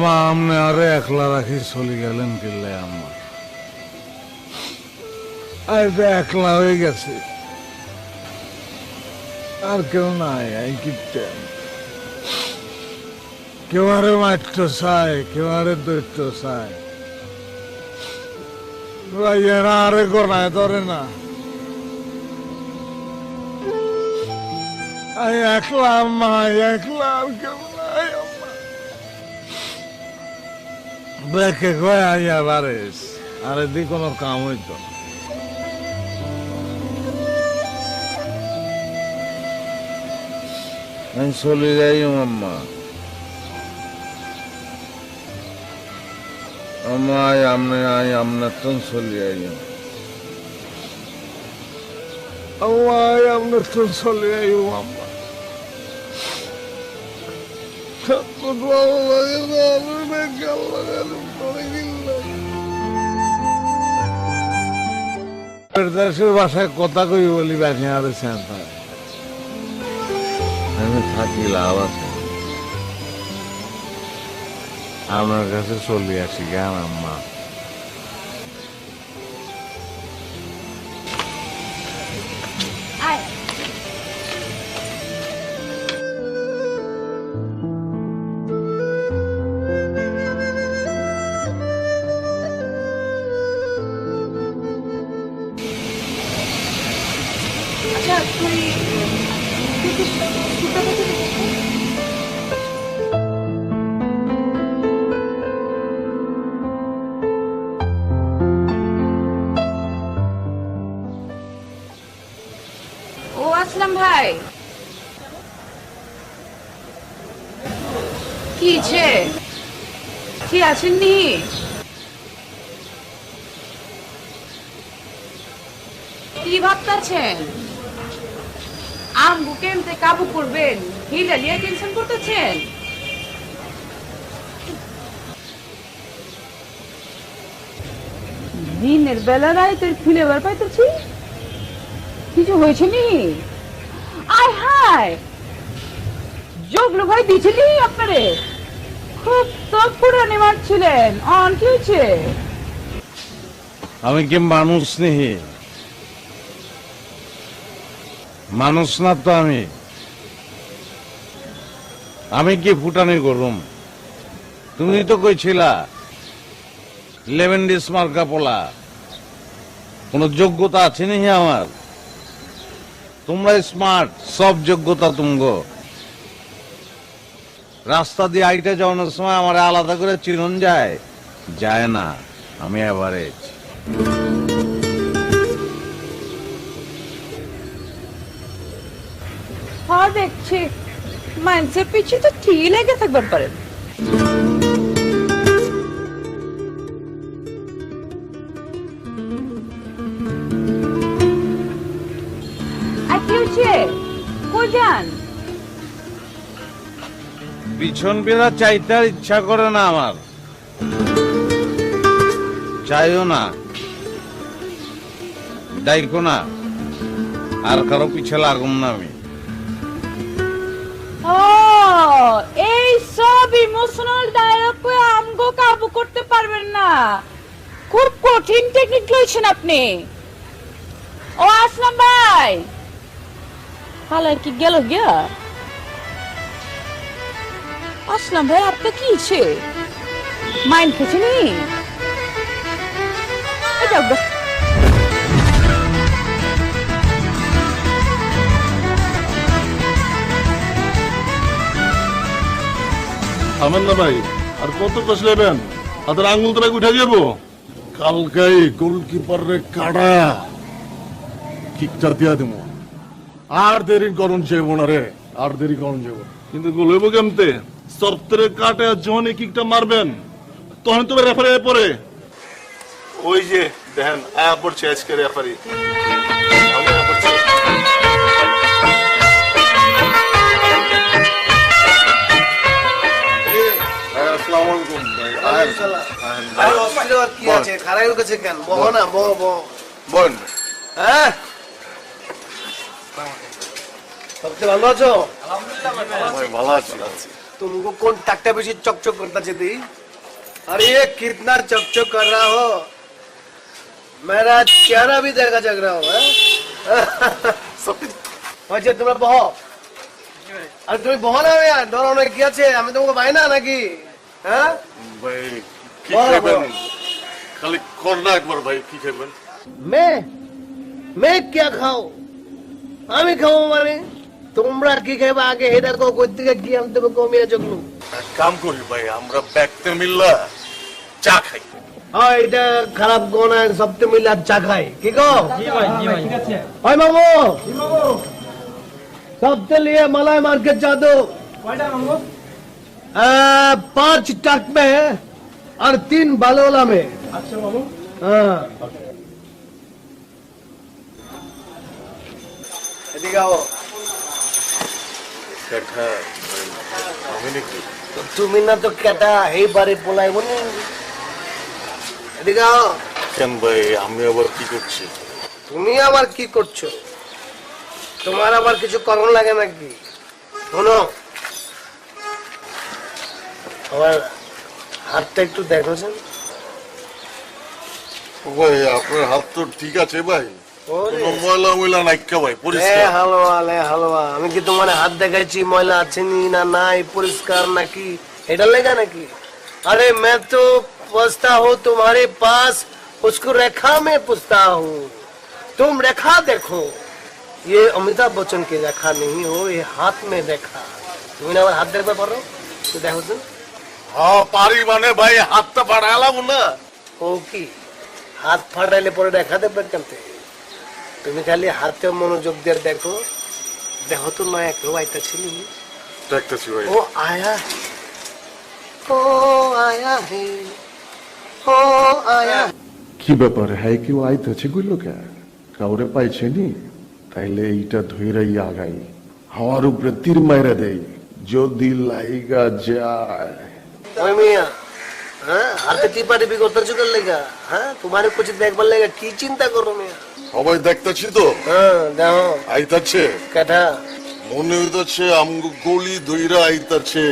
আম্মা আমনে আরে একলা রাখি চলে গেলেন কিল্লে আম্মা আরে একলা হয়ে গেছে আর কেউ নাই এই কিতেন কেউ আরে মাত্র চায় কেউ আরে দৈত্য চায় ভাইয়েরা আরে গোনায় ধরে না একলা আম্মা একলা আর কেউ নাই আম্মা দেখে কয় আইয়া বারেস আরে দি কোনো কাম হইতো আমি চলে যাই আম্মা আম্মা আমনে তো চলে যাই আম্মা আমনে তো চলে যাই আম্মা দেশের ভাষায় কথা কই বলি বাকি আর আমি থাকি লাভ আছে আমার কাছে চলে আসি কেন আম্মা ও আসলাম ভাই কি কি আছেননি কি ভাবতেছেন আমগো কেমতে কাবু করবেন হিলা লিয়ে টেনশন করতেছেন দিনের বেলা রাইতের ফিলেবার পাইতেছি কিছু হয়েছে নি আয় হায় জগলু ভাই দিছিলি আপনারে খুব তো পুরানি মারছিলেন অন কি হয়েছে আমি কি মানুষ নেই মানুষ না তো আমি কি ফুটানি করুম তুমি তো কইছিলা লেভেন্ডিস মার্কা পোলা কোন যোগ্যতা আছে নাকি আমার তোমরা স্মার্ট সব যোগ্যতা তুমগো রাস্তা দিয়ে আইটা যাওয়ানোর সময় আমার আলাদা করে চিনন যায় না আমি এভারেজ হ্যাঁ দেখছি মানুষের পিছিয়ে তো ঠিক লেগে থাকবার পারেন কই যান পিছন ফেরা চাইতে আর ইচ্ছা করে না আমার চাইও না ডাইকো না আর কারো পিছে লাগুম না আমি ও এই সব ইমোশনাল ডায়লগ কই আমগো কাবু করতে পারবেন না খুব কঠিন টেকনিক লইছেন আপনি ও আসলাম ভাই হালার কি গেল গিয়া আসলাম ভাই আপনি কি ইচ্ছে মাইন্ড খেছে নি থামেন না ভাই আর কত কষ নেবেন হাতের আঙুল তোরা উঠে যাবো কালকাই গোলকিপার রে কাটা কিকটা দিয়া দেবো আর দেরি করুন যাবো না রে আর দেরি করুন যাবো কিন্তু গোল হইব কেমতে সপ্তরে কাটে যখন এই কিকটা মারবেন তখন তো রেফারি পরে ওই যে দেখেন আয়া পড়ছে আজকে রেফারি तुमको कौन टकटा बेसी चकचक करता चाहती? अरे ये कितना चकचक कर रहा हो, मेरा चेहरा भी देखा जग रहा हो। अच्छा তোমরা বহো, আর তুমি বহো না यार, ধরো কি আছে, আমি তোমাকে ভাই না নাকি? হ্যাঁ ভাই কি বলো, খাবেন? বলো। খালি কর না একবার ভাই, কি খাবেন? मैं क्या खाऊं? আমি খাবো মানে তোমরা কি খাবে আগে এটা কো কই থেকে কি আমি তোমাকে কমিয়ে জগলু। এক কাম করি ভাই, আমরা ব্যাগতে মিললা চা খাই। হ্যাঁ এটা খারাপ গোনা সবতে মিলে চা খাই, কি কো? জি ভাই ঠিক আছে। ওই মামু सबके लिए मलाई मार्केट जा दो। কয়টা মামু? 5 टक में और 3 बालोला में। আচ্ছা মামু। हाँ এদিকে আও। কেঠা আমি নাকি? তো তুমি না তো কেটা এই বাড়ি পোলাইব নি। এদিকে আও। কেন ভাই আমি আবার কি করছি? তুমি আবার কি করছো? তোমার আবার কিছু করণ লাগে নাকি? শোনো আমার হাতটা একটু দেখো। ভাই আপনার হাত তো ঠিক আছে ভাই, কোনো ময়লা ময়লা নাইকা ভাই, পরিষ্কার। হালুয়া আমি কি তোমার হাত দেখাইছি ময়লা আছে না নাই পরিষ্কার নাকি এটা লেगा নাকি? अरे मैं तो पूछता हूँ तुम्हारे पास, उसको रेखा में पूछता हूँ। तुम रेखा देखो, ये अमिताभ बच्चन की रेखा नहीं हो, ये हाथ में रेखा। তুমি আমার হাত দেখতে পারো? তো দেখো তো। হ্যাঁ পারি মানে ভাই, হাতটা বাড়ালাম না। ও কি হাত ফাটাইলে পরে দেখা দেবে কেমতে? তুমি খালি হাতে মনোযোগ দিয়ে দেখো। দেখো তো নয়া কেউ আইতাছিল। দেখতেছি ভাই। ও আয়া ও আয়া হে ও আয়া। কি ব্যাপার, হ্যাঁ কেউ আইতেছে গুলো কে? কাউরে পাইছে নি? তাইলে এইটা ধইরাই আগাই, হাওয়ার উপরে তীর মাইরা দেই, যদি লাইগা যায়। ওই মিয়া, হ্যাঁ হাতে টিপা টিপি করতেছো কেন লেগা? হ্যাঁ তোমার कुछ দেখবার লেগা কি চিন্তা করো মিয়া? সবাই দেখতেছি তো। হ্যাঁ দেখো আইতাছে, কেটা মনে হইতাছে আমগো গলি ধইরা আইতাছে,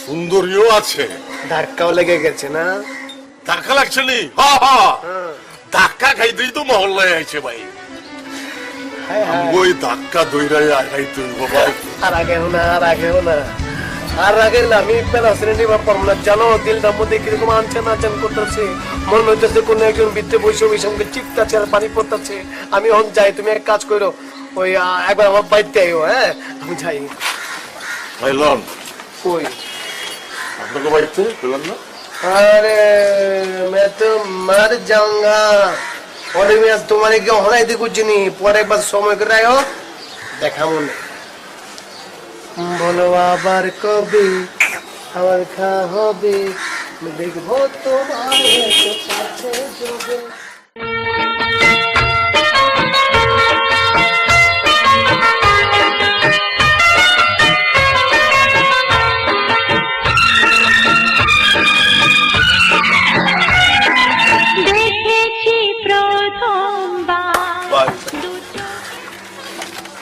সুন্দরীও আছে। ধাক্কাও লেগে গেছে না? ধাক্কা লাগছে নি? হ্যাঁ হ্যাঁ, ধাক্কা খাইতেই তো মহল্লায় আইছে ভাই। হায় হায়। ওই ধাক্কা ধইরাই আগাইতে হইব ভাই। আর আগে না আর আগে না আর আগে না, আমি প্যারাসিনেটি ব্যাপার না জানো, দিলটার মধ্যে কিরকম আনচান আনচান করতেছে, মনে হইতেছে কোন একজন বৃদ্ধ বৈশব এই সঙ্গে চিপতাছে আর পানি পড়তেছে। আমি এখন যাই, তুমি এক কাজ করো, ওই একবার আমার বাড়িতে আইও। হ্যাঁ আমি যাই। ভাই লন, কই আপনাকে বাড়িতে পেলাম না। अरे मैं तो मर जाऊंगा। और मैं तुम्हारे क्या होना है कुछ नहीं, पर एक बार समय कर रहे हो देखा मुझे बोलो आबार कभी आबार खा होबे मैं देखबो तुम्हारे पाछे जोबे।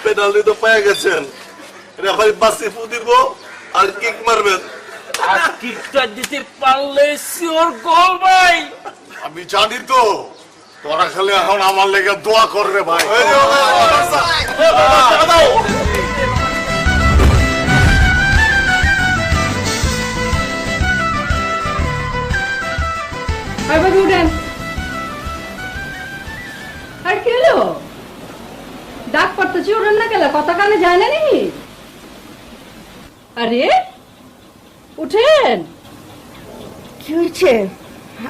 পেনাল্টি তো পেয়ে গেছেন, রেফারি বাসি ফু দিব আর কিক মারবেন। আর কিকটা দিতে পারলে সিওর গোল ভাই। আমি জানি তো, তোরা খালি এখন আমার লেগে দোয়া করবে ভাই। আর কি হলো? ডাক পড়তেছি ওরেন না গেলে কথা কানে যায় না নি? আরে উঠেন। কি হয়েছে?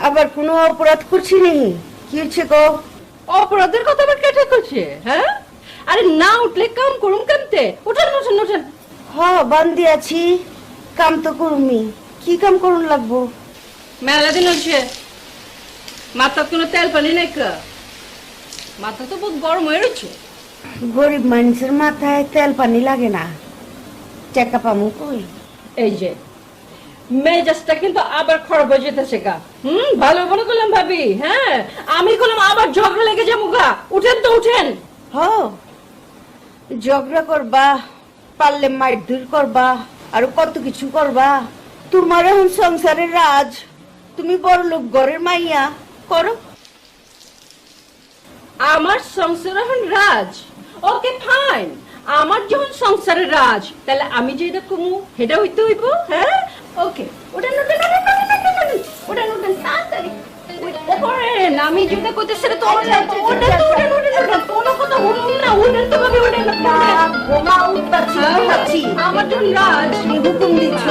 আবার কোনো অপরাধ করছি নি? কি হয়েছে গো? অপরাধের কথা আবার কেটে করছে? হ্যাঁ আরে না উঠলে কাম করুম কেমতে? উঠেন উঠেন উঠেন। হ বান্দি আছি, কাম তো করুমি। কি কাম করুন লাগবো? মেলা দিন হচ্ছে মাথা কোনো তেল পানি নাই কা? মাথা তো বহুত গরম হয়ে রয়েছে। গরিব মানুষের মাথায় তেল পানি লাগে না, টাকা পামু কই? এই যে মেজাজটা কিন্তু আবার খারাপ হয়ে যেতেছে গা। ভালো ভালো করলাম ভাবি, হ্যাঁ আমি করলাম আবার ঝগড়া লেগে যাবো গা। উঠেন তো উঠেন। হ ঝগড়া করবা, পারলে মারধর করবা, আর কত কিছু করবা। তোমার এখন সংসারের রাজ, তুমি বড় লোক ঘরের মাইয়া, করো। আমার সংসার এখন রাজ, ওকে ফাইন। আমার যখন সংসারের রাজ, তাহলে আমি যেটা কমু সেটা হইতে হইব। হ্যাঁ, ওকে, ওঠেন ওঠেন ওঠেন ওঠেন ওঠেন ওঠেন তাড়াতাড়ি ওঠেন। আমি যেটা করতে সেটা তো ওঠেন ওঠেন ওঠেন ওঠেন, কোনো কথা শুনুন না, ওঠেন তো ভাবে ওঠেন। বোমা উঠবাচ্ছি, আমার যখন রাজ হুকুম দিচ্ছ,